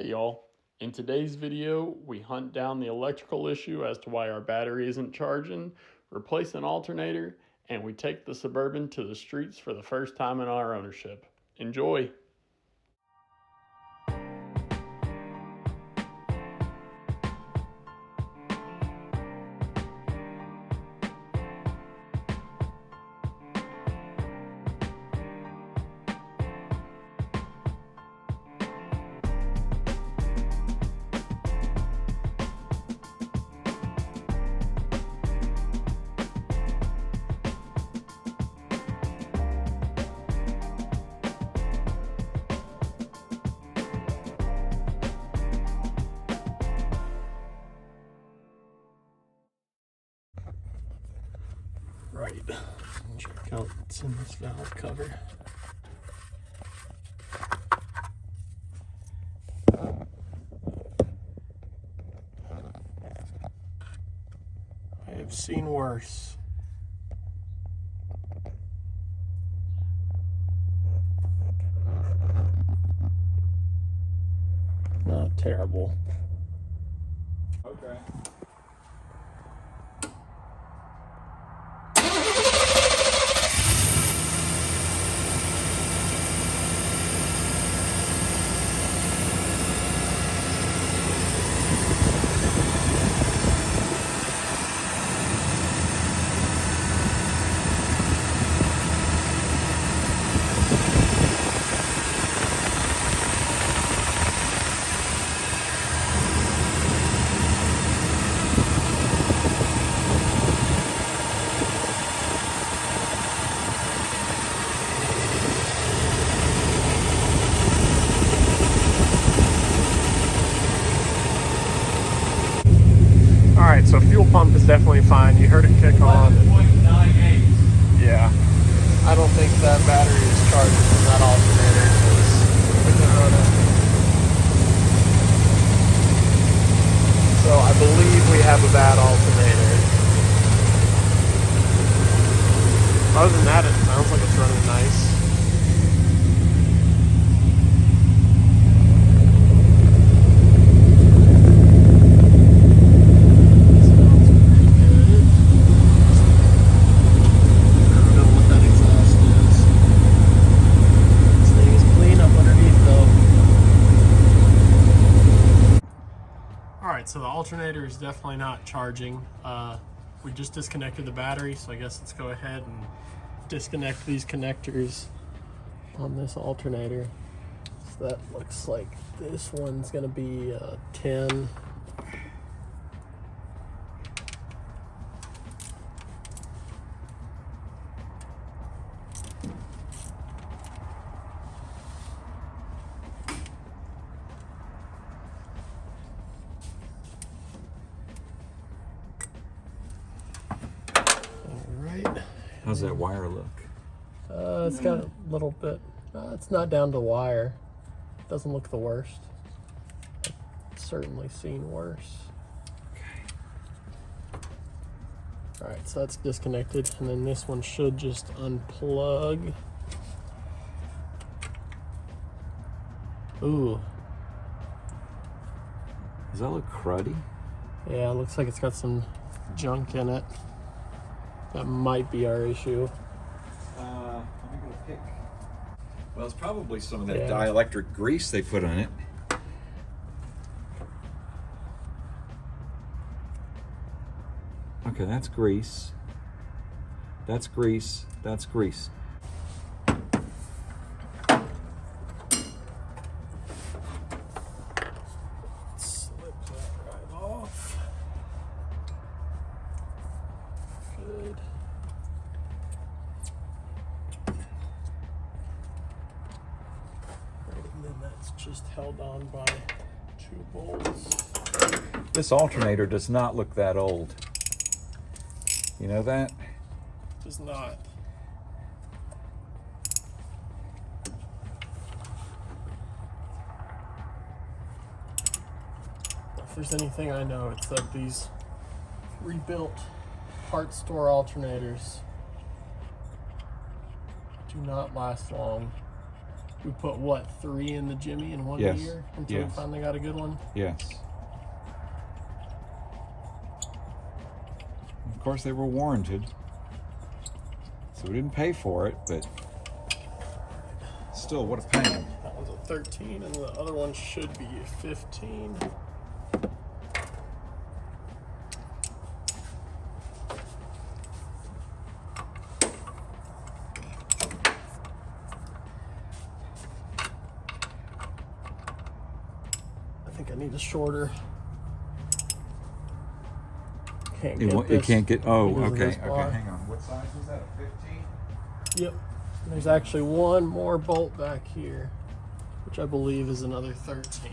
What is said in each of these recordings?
Hey y'all, in today's video we hunt down the electrical issue as to why our battery isn't charging, replace an alternator, and we take the Suburban to the streets for the first time in our ownership. Enjoy! Right, check out what's in this valve cover. I have seen worse. Not terrible. Okay. Alright, so fuel pump is definitely fine. You heard it kick on. 1.98. Yeah. I don't think that battery is charging from that alternator because we can run it. So I believe we have a bad alternator. Other than that, it sounds like it's running nice. So the alternator is definitely not charging. We just disconnected the battery, so I guess let's go ahead and disconnect these connectors on this alternator. So that looks like this one's gonna be 10. How's that wire look? It's got a little bit, it's not down to wire. Doesn't look the worst. I've certainly seen worse. Okay. Alright, so that's disconnected, and then this one should just unplug. Ooh. Does that look cruddy? Yeah, it looks like it's got some junk in it. That might be our issue. Let me go pick. Well, it's probably some of that Yeah. dielectric grease they put on it. Okay, that's grease. That's grease. That's grease. Slip that right off. Good. And then that's just held on by 2 bolts. This alternator does not look that old. You know that? Does not. If there's anything I know, it's that these rebuilt parts store alternators do not last long. We put what, 3 in the Jimmy in 1 Yes. year until we Yes. finally got a good one? Yes. Of course, they were warranted, so we didn't pay for it, but still, what a pain. That one's a 13, and the other one should be a 15. I think I need a shorter. Can't get It this can't get. Oh, because of okay. this bar. Okay, hang on. What size was that? A 15? Yep. There's actually one more bolt back here, which I believe is another 13.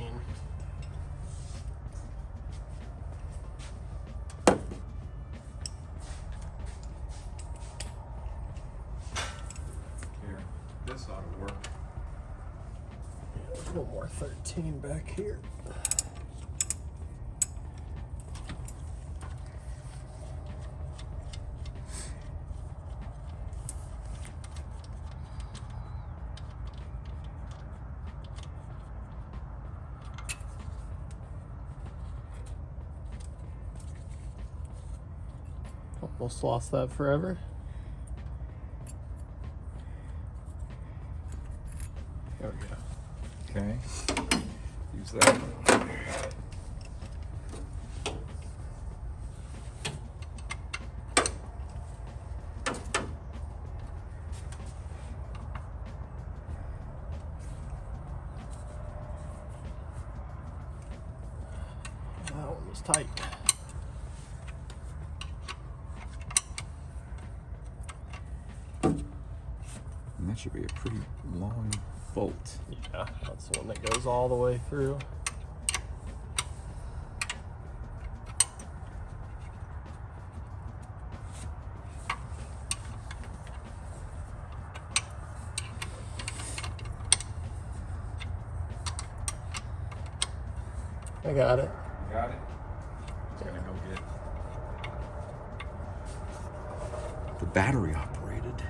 Here, this ought to work. Yeah, there's one more 13 back here. Almost lost that forever. There we go. Okay. Use that. That one was tight. And that should be a pretty long bolt. Yeah, that's the one that goes all the way through. I got it. Got it? It's gonna go get the battery operated.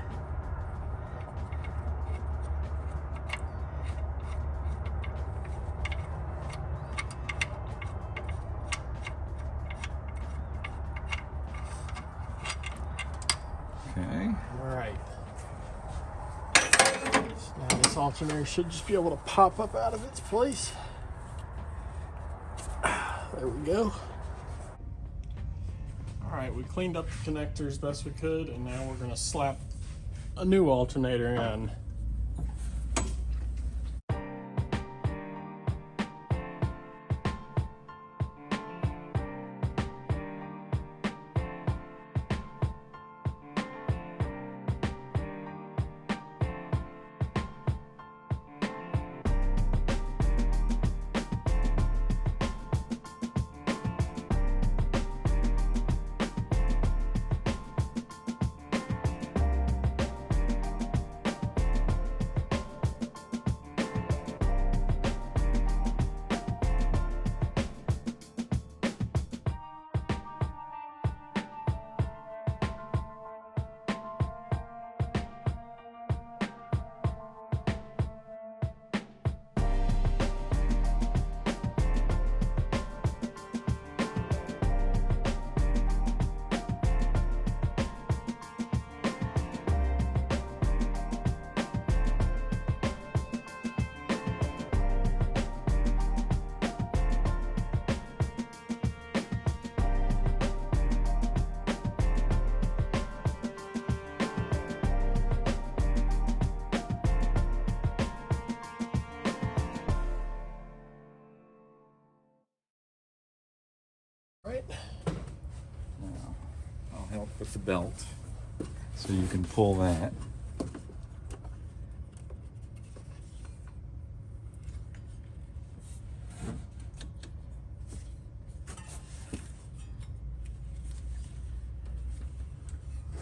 Okay. All right. So now this alternator should just be able to pop up out of its place. There we go. All right, we cleaned up the connectors best we could, and now we're gonna slap a new alternator in. Right. Now, I'll help with the belt so you can pull that.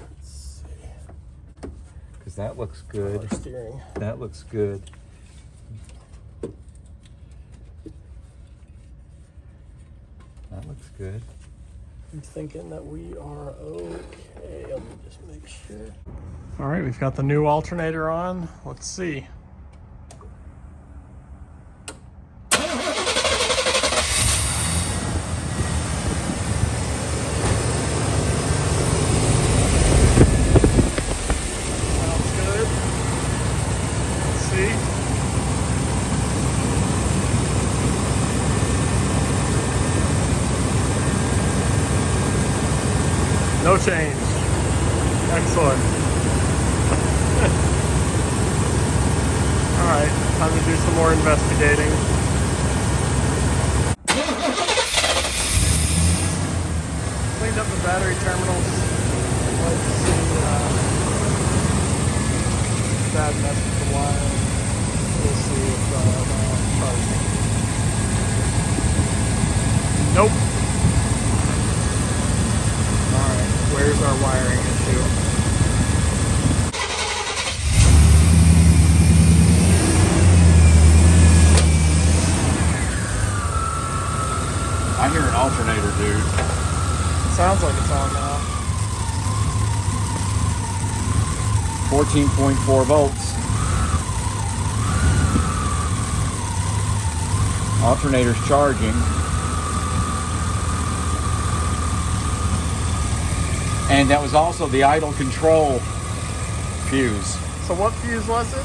Let's see. Because that looks good. Power steering. That looks good. That looks good. I'm thinking that we are okay. Let me just make sure. All right, we've got the new alternator on. Let's see. Excellent. All right, time to do some more investigating. Cleaned up the battery terminals. Let's see. Bad mess with the wire. We'll see if charging. Nope. All right, where's our wiring issue? I hear an alternator, dude. Sounds like it's on now. 14.4 volts. Alternator's charging. And that was also the idle control fuse. So what fuse was it?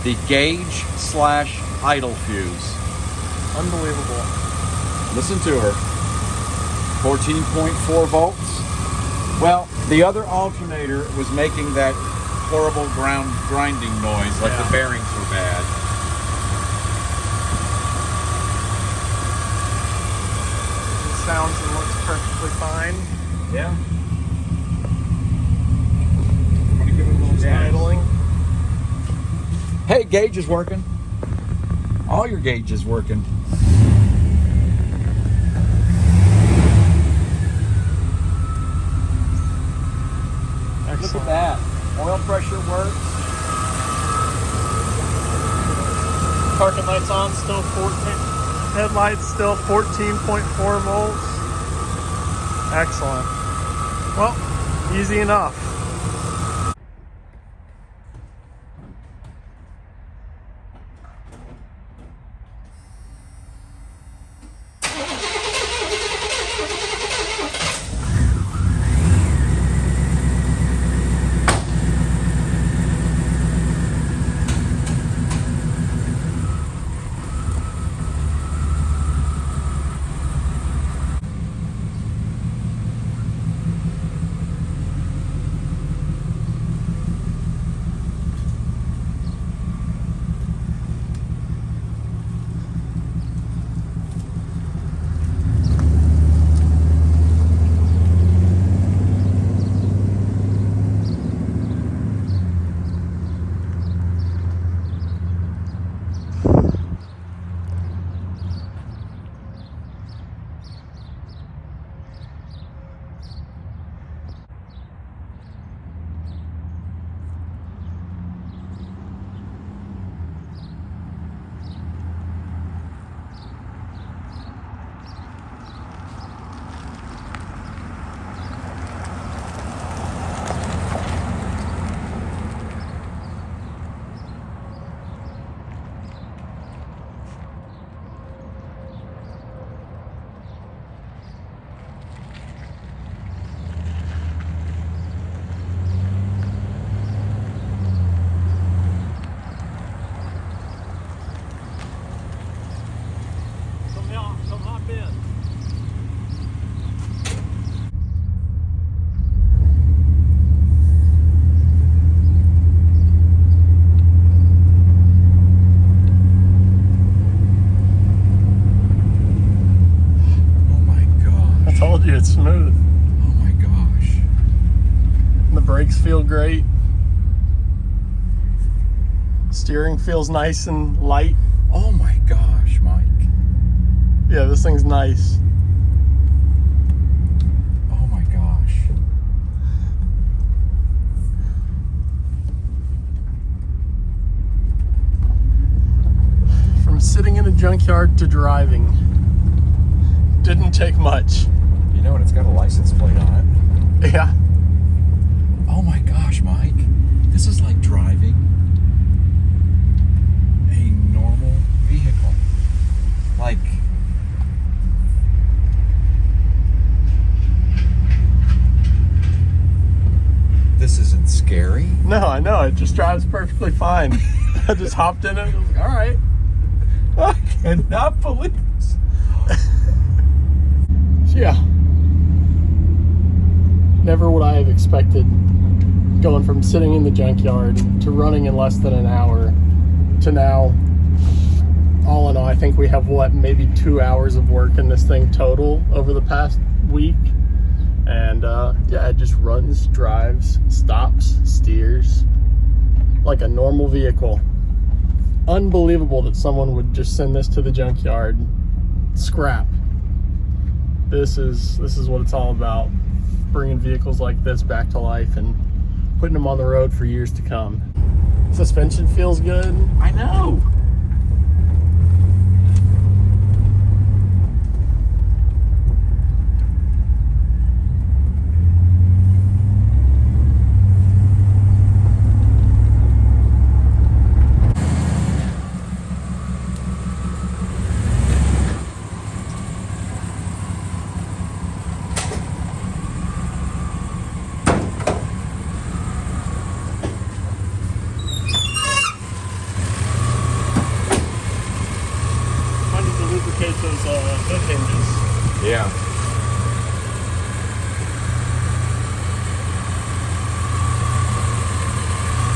The gauge/idle fuse. Unbelievable. Listen to her. 14.4 volts. Well, the other alternator was making that horrible grinding noise, like the bearings were bad. It sounds and looks perfectly fine. Yeah. Idling. Hey, gauge is working. All your gauge is working. Excellent. Look at that. Oil pressure works. Parking lights on, still 14. Headlights still 14.4 volts. Excellent. Well, easy enough. Come hop in. I told you it's smooth. Oh my gosh. The brakes feel great. Steering feels nice and light. Oh my gosh, Mike. Yeah, this thing's nice. Oh my gosh. From sitting in a junkyard to driving. Didn't take much. You know what? It's got a license plate on it. Yeah. Oh my gosh, Mike. This is like driving a normal vehicle. Like, this isn't scary. No, I know. It just drives perfectly fine. I just hopped in it and was like, all right. I cannot believe this. Yeah. never would I have expected going from sitting in the junkyard to running in less than an hour to now, all in all, I think we have maybe 2 hours of work in this thing total over the past week. And yeah, it just runs, drives, stops, steers like a normal vehicle. Unbelievable that someone would just send this to the junkyard. Scrap. This is what it's all about. Bringing vehicles like this back to life and putting them on the road for years to come. Suspension feels good. I know. Those hook hinges. Yeah.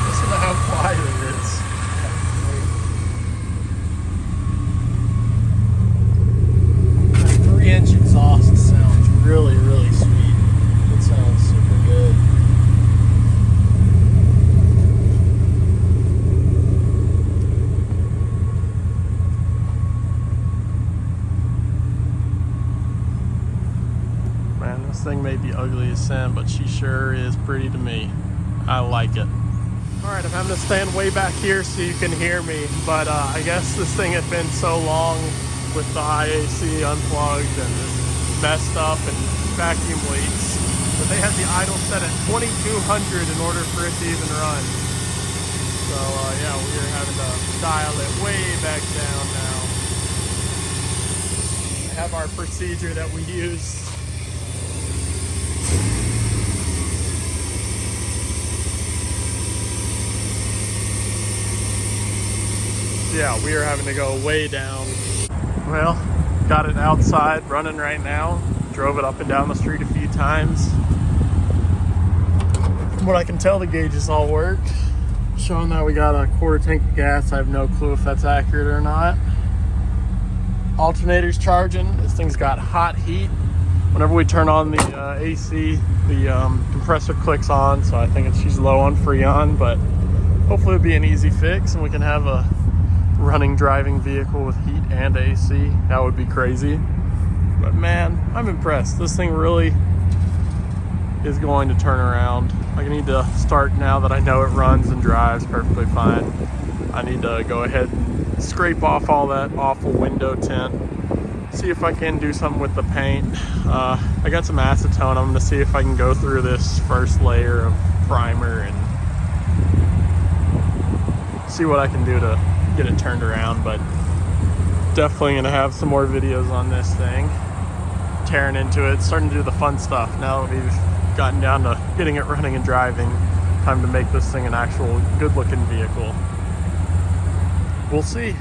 Listen to how quiet it is. That 3-inch exhaust sounds really, really sweet. It sounds super good. This thing may be ugly as sin, but she sure is pretty to me. I like it. Alright, I'm having to stand way back here so you can hear me, but I guess this thing had been so long with the IAC unplugged and messed up and vacuum leaks, but they had the idle set at 2200 in order for it to even run. So yeah, we are having to dial it way back down now. We have our procedure that we use. Yeah, we are having to go way down. Well, got it outside running right now. Drove it up and down the street a few times. From what I can tell, the gauges all work. Showing that we got a quarter tank of gas. I have no clue if that's accurate or not. Alternator's charging. This thing's got hot heat. Whenever we turn on the AC, the compressor clicks on, so I think she's low on Freon, but hopefully it'll be an easy fix and we can have a running driving vehicle with heat and AC. That would be crazy. But man, I'm impressed. This thing really is going to turn around. I need to start now that I know it runs and drives perfectly fine. I need to go ahead and scrape off all that awful window tint. See if I can do something with the paint. I got some acetone. I'm gonna see if I can go through this first layer of primer and see what I can do to get it turned around. But definitely gonna have some more videos on this thing, tearing into it, starting to do the fun stuff. Now that we've gotten down to getting it running and driving, time to make this thing an actual good looking vehicle. We'll see.